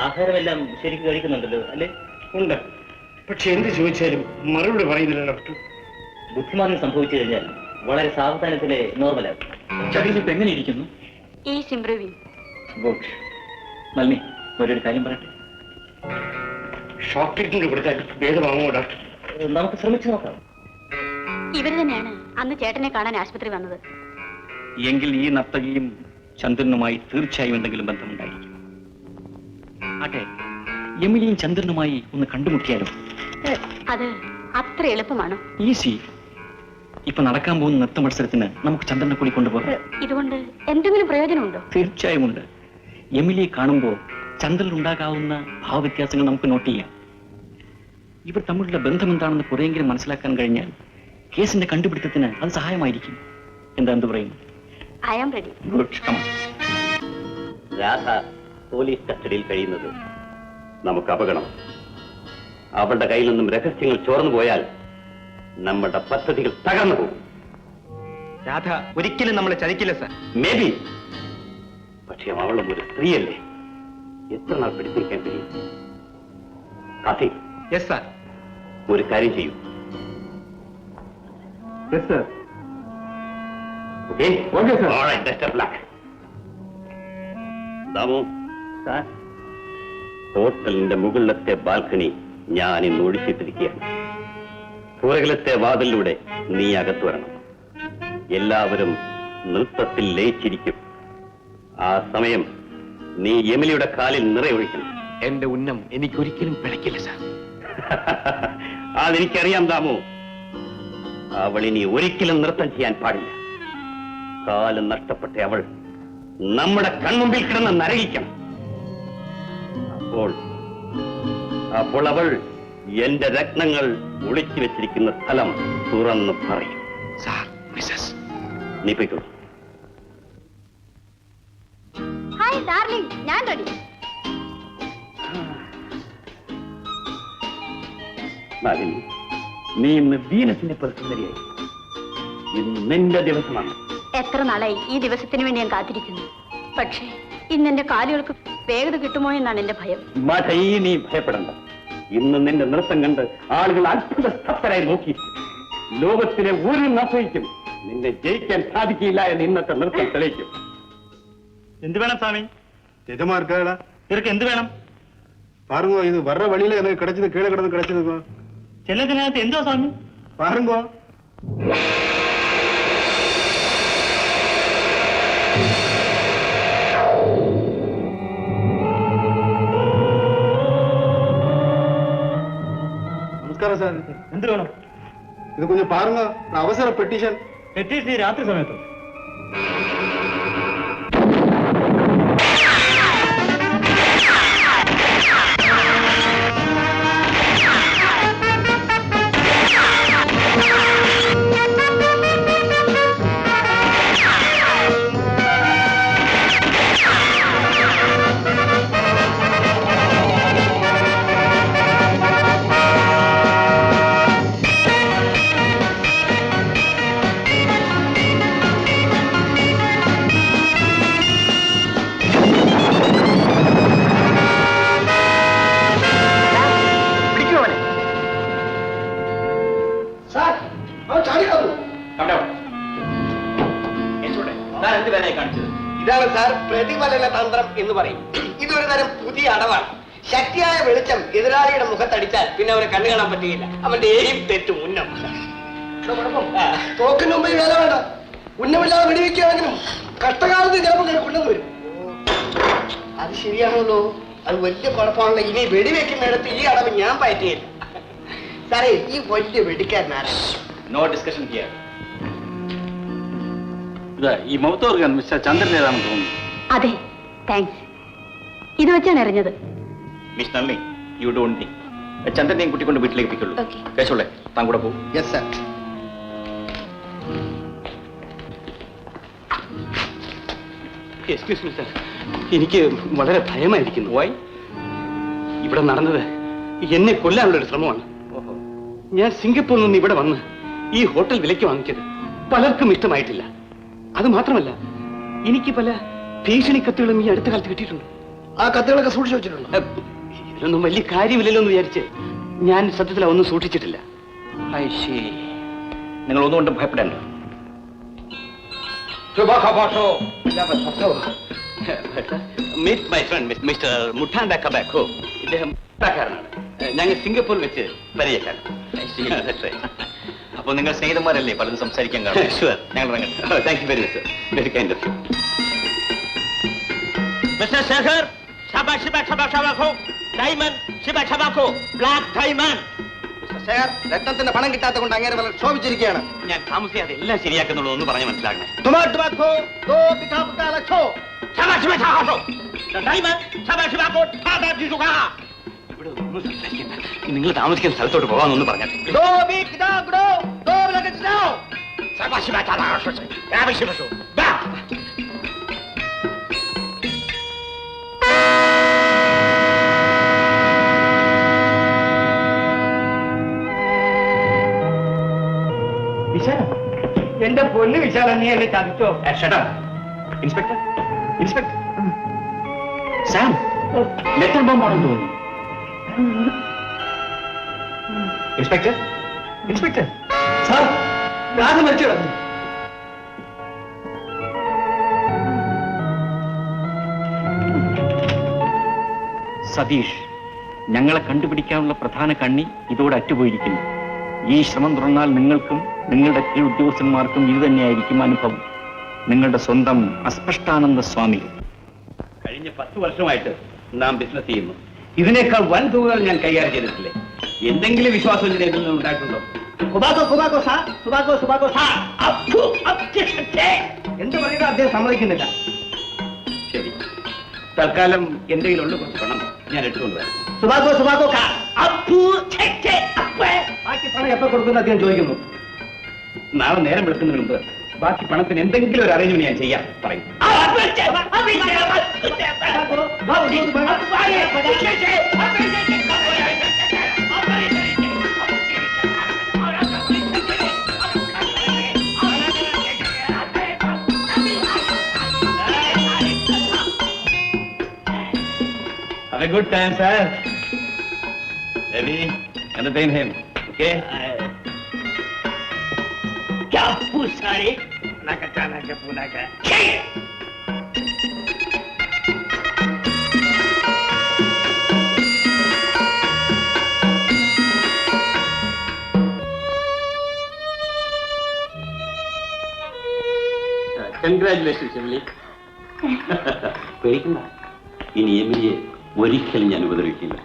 ആഹാരമെല്ലാം ശരിക്കും കഴിക്കുന്നുണ്ടല്ലോ അല്ലേ? ഉണ്ട്. പക്ഷെ എന്ത് ചോദിച്ചാലും മറുപടി പറയുന്നില്ല ഡോക്ടർ. ബുദ്ധിമാന്ദ്യം സംഭവിച്ചു കഴിഞ്ഞാൽ വളരെ സാവധാനത്തിലെ നോർമലാകും. ശരീരത്ത് എങ്ങനെ ഇരിക്കുന്നു? ഗുഡ്. നന്ദി, ഒരു കാര്യം പറയട്ടെ. ഷോക്ക് ട്രീറ്റ്മെന്റ് കൊടുത്താൽ ഭേദമാകുമോ ഡോക്ടർ? നമുക്ക് ശ്രമിച്ചു നോക്കാം. ഇവര് തന്നെയാണ് അന്ന് ചേട്ടനെ കാണാൻ ആശുപത്രി വന്നത്. എങ്കിൽ ഈ നർത്തകിയും ചന്ദ്രനുമായി തീർച്ചയായും എന്തെങ്കിലും ബന്ധമുണ്ടായിരിക്കും. ആട്ടെ, എമിലിയും ചന്ദ്രനുമായി ഒന്ന് കണ്ടുമുട്ടിയാലോ? അത് അത്ര എളുപ്പമാണോ? ഈസി. ഇപ്പൊ നടക്കാൻ പോകുന്ന നൃത്ത മത്സരത്തിന് നമുക്ക് ചന്ദ്രനെ കൂടി കൊണ്ടുപോകാം. ഇതുകൊണ്ട് എന്തെങ്കിലും പ്രയോജനമുണ്ടോ? തീർച്ചയായും ഉണ്ട്. എമിലിയെ കാണുമ്പോൾ ചന്ദ്രനിൽ ഉണ്ടാകാവുന്ന ഭാവവ്യത്യാസങ്ങൾ നമുക്ക് നോട്ട് ചെയ്യാം. ഇവർ തമ്മിലുള്ള ബന്ധം എന്താണെന്ന് കുറെയെങ്കിലും മനസ്സിലാക്കാൻ കഴിഞ്ഞാൽ കേസിന്റെ കണ്ടുപിടുത്തത്തിന് അത് സഹായമായിരിക്കും. എന്ത് പറയുന്നു? I am ready. Good. Radha police കസ്റ്റഡിയിൽ കഴിയുന്നത് നമുക്ക് അപകടം. അവളുടെ കയ്യിൽ നിന്നും രഹസ്യങ്ങൾ ചോർന്നു പോയാൽ നമ്മുടെ പദ്ധതികൾ തകർന്നു പോകും. രാധ ഒരിക്കലും നമ്മളെ ചതിക്കില്ല സാർ. May be. പക്ഷെ അവളും ഒരു സ്ത്രീയല്ലേ, എത്ര നാൾ പിടിച്ചിരിക്കാൻ കഴിയും? കാത്തി. Yes sir. ഒരു കാര്യം ചെയ്യൂ. Yes sir. Okay okay sir. All right, best of luck. Damu sir, ഹോട്ടലിന്റെ മുകളിലത്തെ ബാൽക്കണി ഞാൻ ഇന്ന് ഒഴിച്ചിട്ടിരിക്കുകയാണ്. പുറകിലത്തെ വാതിലൂടെ നീ അകത്തു വരണം. എല്ലാവരും നൃത്തത്തിൽ ലയിച്ചിരിക്കും. ആ സമയം നീ എമിലിയുടെ കാലിൽ നിറയൊഴിക്കണം. എന്റെ ഉന്നം എനിക്കൊരിക്കലും പിഴക്കില്ല സാർ. അതെനിക്കറിയാം ദാമു. അവൾ ഇനി ഒരിക്കലും നൃത്തം ചെയ്യാൻ പാടില്ല. കാലം നഷ്ടപ്പെട്ട അവൾ നമ്മുടെ കൺമുമ്പിൽ കിടന്ന് നരകിക്കണം. അപ്പോൾ അവൾ എന്റെ രത്നങ്ങൾ ഒളിച്ചു വെച്ചിരിക്കുന്ന സ്ഥലം തുറന്ന് പറയും. സാർ, മിസ്സസ് നീ പോയിക്കോളൂ. ഹായ് ഡാർലിംഗ്, ഞാൻ റെഡി. മാലിനി, നീ ഇന്ന് വീനസിനെ പ്രതിനിധിയായി. ഇന്ന് നിന്റെ ദിവസമാണ്. എത്ര നാളായി ഈ ദിവസത്തിന് വേണ്ടി ഞാൻ കാത്തിരിക്കുന്നു. പക്ഷേ ഇന്ന് എന്റെ കാലുകൾക്ക് വേഗത കിട്ടുമോ എന്നാണ് എന്റെ ഭയം. മതയി, നീ ഭയപ്പെടണ്ട. ഇന്ന് നിന്റെ നൃത്തം കണ്ട് ആളുകൾ അത്ഭുത സ്തബ്ധരായി നോക്കി. ലോകത്തിലെ ഒരു നർത്തകിക്കും നിന്നെ ജയിക്കാൻ സാധിക്കില്ല എന്ന് ഇന്നത്തെ നൃത്തം തെളിയിക്കും. എന്ത് വേണം സ്വാമി? எஜமார்க்காடா ഇവർക്ക് എന്ത് വേണം? பாருங்க, இது வர்ற வழியில எனக்கு கிடைச்சது, கீழே கிடந்து கிடைச்சதுங்க. ചെല്ലത്തിനകത്ത് എന്തോ സ്വാമി? பாருங்க. നമസ്കാരം സാർ. എന്ത് വേണം? ഇത് கொஞ்சம் பாருங்க, അവസര പെറ്റീഷൻ. പെറ്റീഷൻ രാത്രി സമയത്തോ? ഇതാണ് സാർ പ്രതിഫലന തന്ത്രം എന്ന് പറയും. ഇതൊരു തരം പുതിയ അടവാണ്. ശക്തിയായ വെളിച്ചം എതിരാളിയുടെ മുഖത്തടിച്ചാൽ പിന്നെ അവനെ കണ്ണു കാണാൻ പറ്റുകയില്ല. അവന്റെ ഏയും തെറ്റും ഉന്നം. തോക്കിന് മുമ്പ് വേല വേണ്ട. ഉന്നമില്ലാതെ വെടിവെക്കുകയാണെങ്കിലും കഷ്ടകാലത്ത് ചിലപ്പോൾ കൊണ്ടുവന്ന് വരും. അത് ശരിയാണല്ലോ. അത് വലിയ കുഴപ്പമാണല്ലോ. ഇനി വെടിവെക്കുന്നിടത്ത് ഈ അടവ് ഞാൻ പറ്റിയില്ല. സാറേ, ഈ വലിയ വെടിക്കാരനാരാണ്? No discussion here. ഈ മൗത്തോർഗൻ മിസ്റ്റർ ചന്ദ്രനേതാണെന്ന് തോന്നുന്നു. അതെ, താങ്ക്സ്. ഇത് വെച്ചാണ് എറിഞ്ഞത്. മിസ് നന്ദി, യു ഡോണ്ട് തിങ്ക്. ചന്ദ്രനെയും കുട്ടിക്കൊണ്ട് വീട്ടിലേക്ക് പോയിക്കൊള്ളൂ. കേശോളെ, താൻ കൂടെ പോകും. Yes sir. Excuse me sir, എനിക്ക് വളരെ ഭയമായിരിക്കുന്നു. വൈ? ഇവിടെ നടന്നത് എന്നെ കൊല്ലാനുള്ള ഒരു ശ്രമമാണ്. ഞാൻ സിംഗപ്പൂരിൽ നിന്ന് ഇവിടെ വന്ന് ഈ ഹോട്ടൽ വിലയ്ക്ക് വാങ്ങിച്ചത് പലർക്കും ഇഷ്ടമായിട്ടില്ല. അത് മാത്രമല്ല, എനിക്ക് പല ഭീഷണി കത്തുകളും ഈ അടുത്ത കാലത്ത് കിട്ടിയിട്ടുണ്ട്. ആ കത്തുകളൊക്കെ സൂക്ഷിച്ചു വെച്ചിട്ടുണ്ടോ? ഇതിലൊന്നും വലിയ കാര്യമില്ലല്ലോ എന്ന് വിചാരിച്ച് ഞാൻ സത്യത്തിൽ ഒന്നും സൂക്ഷിച്ചിട്ടില്ല. നിങ്ങൾ ഒന്നുകൊണ്ടും ഭയപ്പെടേണ്ട. Meet my friend mister Mutanda Kabako. ഇദ്ദേഹം കാരനാണ്. ഞങ്ങൾ സിംഗപ്പൂരിൽ വെച്ച് പരിചയക്കാരാണ്. അപ്പൊ നിങ്ങൾ സ്നേഹിതന്മാരല്ലേ, പലതും സംസാരിക്കാൻ കാണും. ഷുവർ. ഞങ്ങൾ ഇറങ്ങട്ടെ. Thank you very much sir. Very kind of you. Mister Shekhar, black diamond. Shekhar, രത്നത്തിന്റെ പണം കിട്ടാത്ത കൊണ്ട് അങ്ങനെ വളരെ ക്ഷോഭിച്ചിരിക്കുകയാണ്. ഞാൻ താമസിയാതെ എല്ലാം ശരിയാക്കുന്നുള്ളൂ ഒന്ന് പറഞ്ഞ് മനസ്സിലാക്കണേ. ഇവിടെ ഒന്നും സംസാരിക്കണ്ട. നിങ്ങൾ താമസിക്കുന്ന സ്ഥലത്തോട്ട് പോകാമെന്നൊന്ന് പറഞ്ഞാൽ എന്റെ പൊന്ന് വിശാല, നീ എന്നെ ചതിച്ചോ? ഇൻസ്പെക്ടർ, ഇൻസ്പെക്ടർ, സാം ലെറ്റർ ബോംബാണെന്ന് തോന്നുന്നു. ഇൻസ്പെക്ടർ, ഇൻസ്പെക്ടർ, സാർ, രാജ മരിച്ചു കിടന്നു. സതീഷ്, ഞങ്ങളെ കണ്ടുപിടിക്കാനുള്ള പ്രധാന കണ്ണി ഇതോടെ അറ്റുപോയിരിക്കുന്നു. ഈ ശ്രമം തുടർന്നാൽ നിങ്ങൾക്കും നിങ്ങളുടെ കീഴ് ഉദ്യോഗസ്ഥന്മാർക്കും ഇത് തന്നെയായിരിക്കും അനുഭവം. നിങ്ങളുടെ സ്വന്തം അസ്പഷ്ടാനന്ദ സ്വാമികൾ. കഴിഞ്ഞ 10 വർഷമായിട്ട് നാം ബിസിനസ് ചെയ്യുന്നു. ഇതിനേക്കാൾ വൻ തുകകൾ ഞാൻ കൈകാര്യം ചെയ്തിട്ടില്ലേ? എന്തെങ്കിലും വിശ്വാസം ഇതിൽ നിന്ന് ഉണ്ടായിട്ടുണ്ടോ? എന്ത് പറയുക, അദ്ദേഹം സമ്മതിക്കുന്നില്ല. ശരി, തൽക്കാലം എന്റെ കയ്യിലുള്ള കുറച്ച് പണം ഞാൻ എടുത്തുകൊണ്ടുവരാം. ബാക്കി പണം എപ്പോ കൊടുക്കുന്ന അദ്ദേഹം ചോദിക്കുന്നു. നാളെ നേരം വെളുക്കുന്നതിന് മുമ്പ് ബാക്കി പണത്തിന് എന്തെങ്കിലും ഒരു അറേഞ്ച്മെന്റ് ഞാൻ ചെയ്യാം പറയും. Have a good time, sir. Ravi, entertain him, okay? Congratulations Emily. പേടിക്കണ്ട, ഇനി എമിലിയെ ഒരിക്കലും ഞാൻ ഉപദ്രവിക്കില്ല.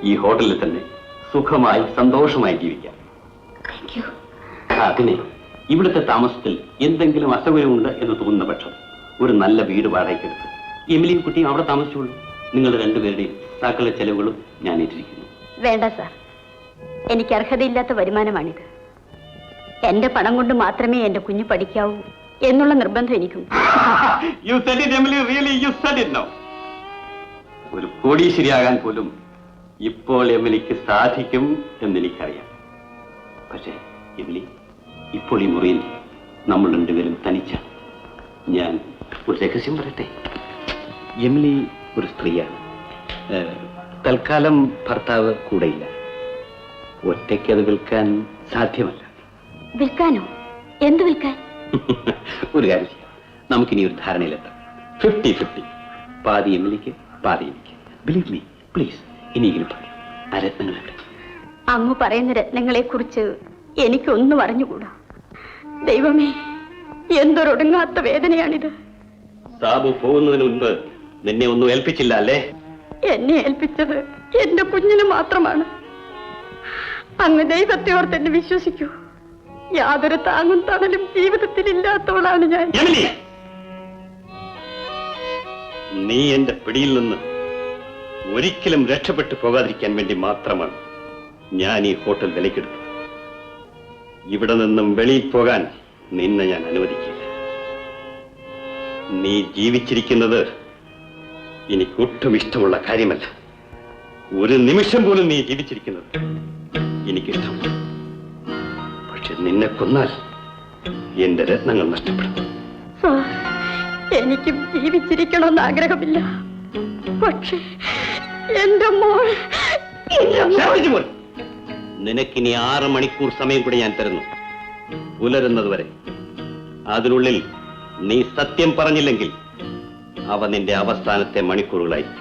ഈ ഹോട്ടലിൽ തന്നെ സുഖമായി സന്തോഷമായി ജീവിക്കാം. പിന്നെ ഇവിടുത്തെ താമസത്തിൽ എന്തെങ്കിലും അസൗകര്യമുണ്ട് എന്ന് തോന്നുന്ന പക്ഷം ഒരു നല്ല വീട് വാടകയ്ക്കെടുത്ത് എമിലിയും കുട്ടിയും അവിടെ താമസിച്ചോളൂ. നിങ്ങൾ രണ്ടുപേരുടെയും സകല ചെലവുകളും ഞാൻ ഏറ്റിരിക്കുന്നു. വേണ്ട സാർ, എനിക്ക് അർഹതയില്ലാത്ത വരുമാനമാണിത്. എന്റെ പണം കൊണ്ട് മാത്രമേ എന്റെ കുഞ്ഞു പഠിക്കാവൂ എന്നുള്ള നിർബന്ധം എനിക്കുണ്ട്. You said it, Emily. Really, you said it now. ഒരു കോടീശ്വരിയാകാൻ പോലും ഇപ്പോൾ എമിലിക്ക് സാധിക്കും എന്നെനിക്കറിയാം. പക്ഷേ എമിലി, ഇപ്പോൾ ഈ മുറിയിൽ നമ്മൾ രണ്ടുപേരും തനിച്ചാണ്. ഞാൻ ഒരു രഹസ്യം പറയട്ടെ. എമിലി ഒരു സ്ത്രീയാണ്. തൽക്കാലം ഭർത്താവ് കൂടെയില്ല. ഒറ്റയ്ക്ക് അത് വിൽക്കാൻ സാധ്യമല്ല. വിൽക്കാനോ? എന്ത് വിൽക്കാൻ? ഒരു കാര്യം ചെയ്യാം, നമുക്കിനി ഒരു ധാരണയിലെത്താം. 50-50. പാതി എമിലിക്ക്, പാതി എനിക്ക്. Believe me please. ഇനിയെങ്കിലും പറയും, ആ രത്നങ്ങളുണ്ട്. അങ്ങ് പറയുന്ന രത്നങ്ങളെ കുറിച്ച് എനിക്കൊന്നും അറിഞ്ഞുകൂടാ. ദൈവമേ, എന്തൊരൊടുങ്ങാത്ത വേദനയാണിത്. സാബു പോകുന്നതിന് മുൻപ് നിന്നെ ഒന്നും ഏൽപ്പിച്ചില്ല അല്ലേ? എന്നെ ഏൽപ്പിച്ചത് എന്റെ കുഞ്ഞിന് മാത്രമാണ്. അങ്ങ് ദൈവത്തെ ഓർത്ത് എന്നെ വിശ്വസിക്കൂ. യാതൊരു താങ്ങും തണലും ജീവിതത്തിൽ ഇല്ലാത്തവളാണ് ഞാൻ. നീ എന്റെ പിടിയിൽ നിന്ന് ഒരിക്കലും രക്ഷപ്പെട്ടു പോകാതിരിക്കാൻ വേണ്ടി മാത്രമാണ് ഞാൻ ഈ ഹോട്ടൽ വിലക്കെടുത്തത്. ഇവിടെ നിന്നും വെളിയിൽ പോകാൻ നിന്നെ ഞാൻ അനുവദിക്കില്ല. നീ ജീവിച്ചിരിക്കുന്നത് എനിക്കൊട്ടും ഇഷ്ടമുള്ള കാര്യമല്ല. ഒരു നിമിഷം പോലും നീ ജീവിച്ചിരിക്കുന്നത് എനിക്കിഷ്ടമല്ല. പക്ഷെ നിന്നെ കൊന്നാൽ എന്റെ രത്നങ്ങൾ നഷ്ടപ്പെടും. എനിക്കും ജീവിച്ചിരിക്കണമെന്ന് ആഗ്രഹമില്ല. പക്ഷേ എന്റെ മോൾ നിനക്കിനി 6 മണിക്കൂർ സമയം കൂടി ഞാൻ തരുന്നു, പുലരുന്നത് വരെ. അതിനുള്ളിൽ നീ സത്യം പറഞ്ഞില്ലെങ്കിൽ അവ നിന്റെ അവസാനത്തെ മണിക്കൂറുകളായിരിക്കും.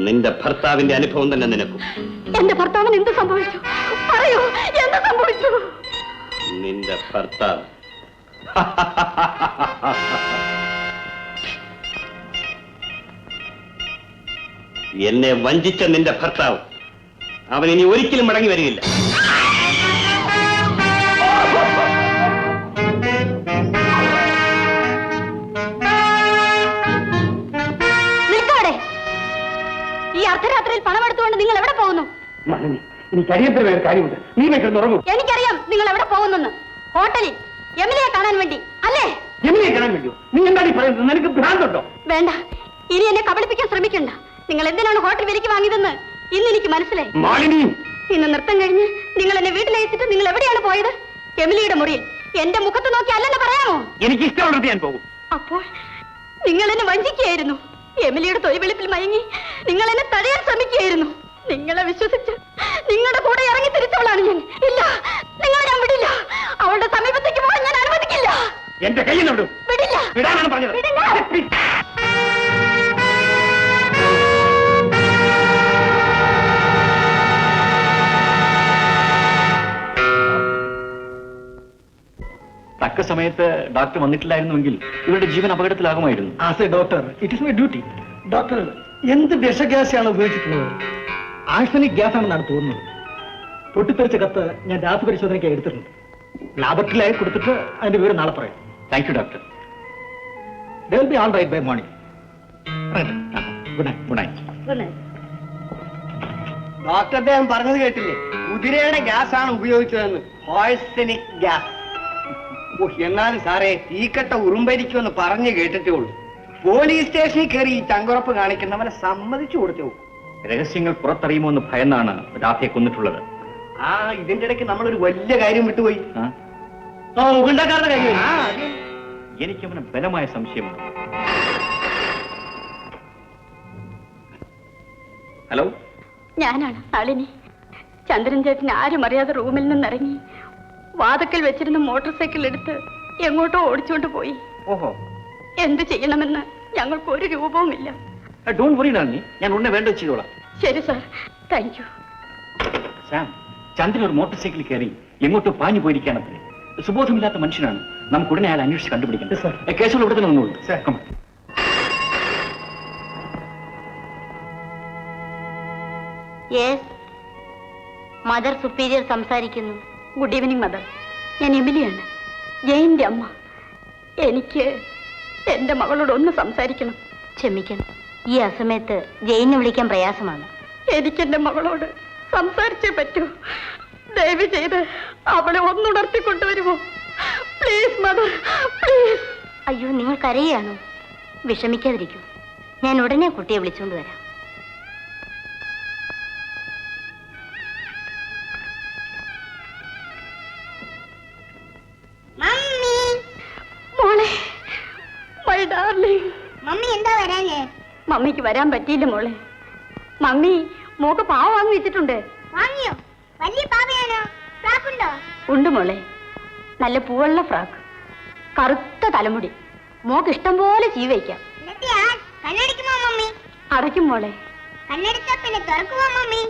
നിന്റെ ഭർത്താവിന്റെ അനുഭവം തന്നെ നിനക്കും. എന്റെ ഭർത്താവിന് എന്ത് സംഭവിച്ചു? പറയൂ, എന്ത് സംഭവിച്ചു? നിന്റെ ഭർത്താവ് എന്നെ വഞ്ചിച്ച നിന്റെ ഭർത്താവ്, അവൻ ഇനി ഒരിക്കലും മടങ്ങി വരികയില്ല. നിൽക്കാടെ. ഈ അർദ്ധരാത്രിയിൽ പണം എടുത്തുകൊണ്ട് നിങ്ങൾ എവിടെ പോകുന്നു? എനിക്കറിയപ്പെടുന്ന ഒരു കാര്യമുണ്ട്, നീ ഉറങ്ങും. എനിക്കറിയാം നിങ്ങൾ എവിടെ പോകുന്നെന്ന്. ഹോട്ടലിൽ എമിലിയെ കാണാൻ വേണ്ടി അല്ലേ? എമിലിയെ കാണാൻ വേണ്ടിയോ? നീ എന്താണ് പറയുന്നത്? നിനക്ക് ഭ്രാന്തുണ്ടോ? വേണ്ട, ഇനി എന്നെ കബളിപ്പിക്കാൻ ശ്രമിക്കണ്ട. നിങ്ങൾ എന്തിനാണ് ഹോട്ടൽ വിലയ്ക്ക് വാങ്ങിയതെന്ന് ഇന്ന് എനിക്ക് മനസ്സിലായി. ഇന്ന് നൃത്തം കഴിഞ്ഞ് നിങ്ങൾ എന്നെ വീട്ടിലയച്ചിട്ട് നിങ്ങൾ എവിടെയാണ് പോയത്? എമിലിയുടെ മുറിയിൽ. എന്റെ മുഖത്ത് നോക്കി അല്ലെന്ന് പറയാമോ? എനിക്ക് ഇഷ്ടമുള്ളത് ഞാൻ പോകും. അപ്പോൾ നിങ്ങൾ എന്നെ വഞ്ചിക്കുകയായിരുന്നു. എമിലിയുടെ തൊഴിൽവെളുപ്പിൽ മയങ്ങി നിങ്ങൾ എന്നെ തടയാൻ ശ്രമിക്കുകയായിരുന്നു. നിങ്ങളെ വിശ്വസിച്ച് നിങ്ങളുടെ കൂടെ ഇറങ്ങി തിരിച്ചവളാണ് ഞാൻ. ഇല്ല, നിങ്ങളെ ഞാൻ വിടില്ല. അവളുടെ സമീപത്തേക്ക് പോകാൻ ഞാൻ അനുവദിക്കില്ല. എന്റെ കയ്യിൽ വിടും. വിടില്ല. വിടാനാണ് പറഞ്ഞത്. വിടില്ല. തക്ക സമയത്ത് ഡോക്ടർ വന്നിട്ടില്ലായിരുന്നുവെങ്കിൽ ഇവരുടെ ജീവൻ അപകടത്തിലാകുമായിരുന്നു. As a doctor it is my duty. Doctor എന്ത് വിഷഗ്യാസാണ് ഉപയോഗിച്ചിട്ടുള്ളത്? ആഴ്സനിക് ഗ്യാസ് ആണെന്നാണ് തോന്നുന്നത്. പൊട്ടിത്തെറിച്ച കത്ത് ഞാൻ രാസപരിശോധനയ്ക്ക് എടുത്തിട്ടുണ്ട്. ലാബറട്ടറിയിലായി കൊടുത്തിട്ട് അതിന്റെ വിവരം നാളെ പറയാം. Thank you doctor. They will be all right by morning. Right. Good night. Good night. Good night. Doctor അദ്ദേഹം പറഞ്ഞത് കേട്ടില്ലേ? കുതിരയുടെ ഗ്യാസ് ആണ് ഉപയോഗിച്ചതെന്ന്. പോയ്സണിക് ഗ്യാസ്. എന്നാലും സാറേ, തീക്കട്ട ഉറുമ്പരിക്കുമെന്ന് പറഞ്ഞു കേട്ടിട്ടേ ഉള്ളൂ. പോലീസ് സ്റ്റേഷനിൽ കയറി ഈ ചങ്കുറപ്പ് കാണിക്കുന്നവനെ സമ്മതിച്ചു കൊടുത്തു. രഹസ്യങ്ങൾ പുറത്തറിയുമോ എന്ന് ഭയന്നാണ് രാധയെ കൊന്നിട്ടുള്ളത്. ഇതിന്റെ ഇടയ്ക്ക് നമ്മളൊരു വലിയ കാര്യം വിട്ടുപോയി. ഉണ്ടാക്കാരുടെ കാര്യം. എനിക്ക് അവന് ബലമായ സംശയമുണ്ട്. ഹലോ, ഞാനാണ് നളിനി. ചന്ദ്രൻ ചേട്ടൻ ആരും അറിയാതെ റൂമിൽ നിന്നിറങ്ങി വാതക്കൽ വെച്ചിരുന്ന മോട്ടോർ സൈക്കിൾ എടുത്ത് എങ്ങോട്ടോ ഓടിച്ചുകൊണ്ട് പോയി. ഓഹോ, എന്ത് ചെയ്യണമെന്ന് ഞങ്ങൾക്ക് ഒരു രൂപവുമില്ല. ഡോണ്ട് വറി ഡാർലിംഗ്, ഞാൻ ഉടനെ വേണ്ടത് ചെയ്തോളാം. ശരി സാർ, താങ്ക് യു. സാം, ചന്ദ്രൻ ഒരു മോട്ടോർ സൈക്കിളിൽ കയറി എങ്ങോട്ടോ പാഞ്ഞു പോയിരിക്കുകയാണത്രേ. സുബോധമില്ലാത്ത മനുഷ്യനാണ്. നമുക്ക് ഉടനെ അയാൾ അന്വേഷിച്ച് കണ്ടുപിടിക്കണം. കേസുകൾ ഇവിടെ തന്നെ വന്നോളൂ. മദർ സുപ്പീരിയർ സംസാരിക്കുന്നു. Good evening mother. ഞാൻ എമിലിയാണ്, ജയന്റെ അമ്മ. എനിക്ക് എന്റെ മകളോട് ഒന്ന് സംസാരിക്കണം. ക്ഷമിക്കണം, ഈ അസമയത്ത് ജയിനെ വിളിക്കാൻ പ്രയാസമാണ്. എനിക്ക് എന്റെ മകളോട് സംസാരിച്ചേ പറ്റൂ. ദയവ് ചെയ്ത് അവളെ ഒന്നുണർത്തിക്കൊണ്ടുവരുമോ? Please mother, please. അയ്യോ, നിങ്ങൾ കരയുകയാണോ? വിഷമിക്കാതിരിക്കൂ, ഞാൻ ഉടനെ കുട്ടിയെ വിളിച്ചുകൊണ്ട് വരാം. മോളെ, മൈ ഡാർലിംഗ്. മമ്മി എന്താ വരാനേ? മമ്മിക്ക് വരാൻ പറ്റിയില്ല മോളെ. മമ്മി മോക്ക് പാവ വാങ്ങി വെച്ചിട്ടുണ്ട്. വാങ്ങിയോ? വലിയ പാവയാണോ? ഫ്രാക്കുണ്ടോ? ഉണ്ട് മോളെ, നല്ല പൂവുള്ള ഫ്രാക്ക്, കറുത്ത തലമുടി. മോക്ക് ഇഷ്ടം പോലെ ചീ വയ്ക്കാം. കണ്ണടിക്കുമോ മമ്മി? അടയ്ക്കും മോളെ. കണ്ണടിച്ചാ പിന്നെ തുറക്കുമോ മമ്മി?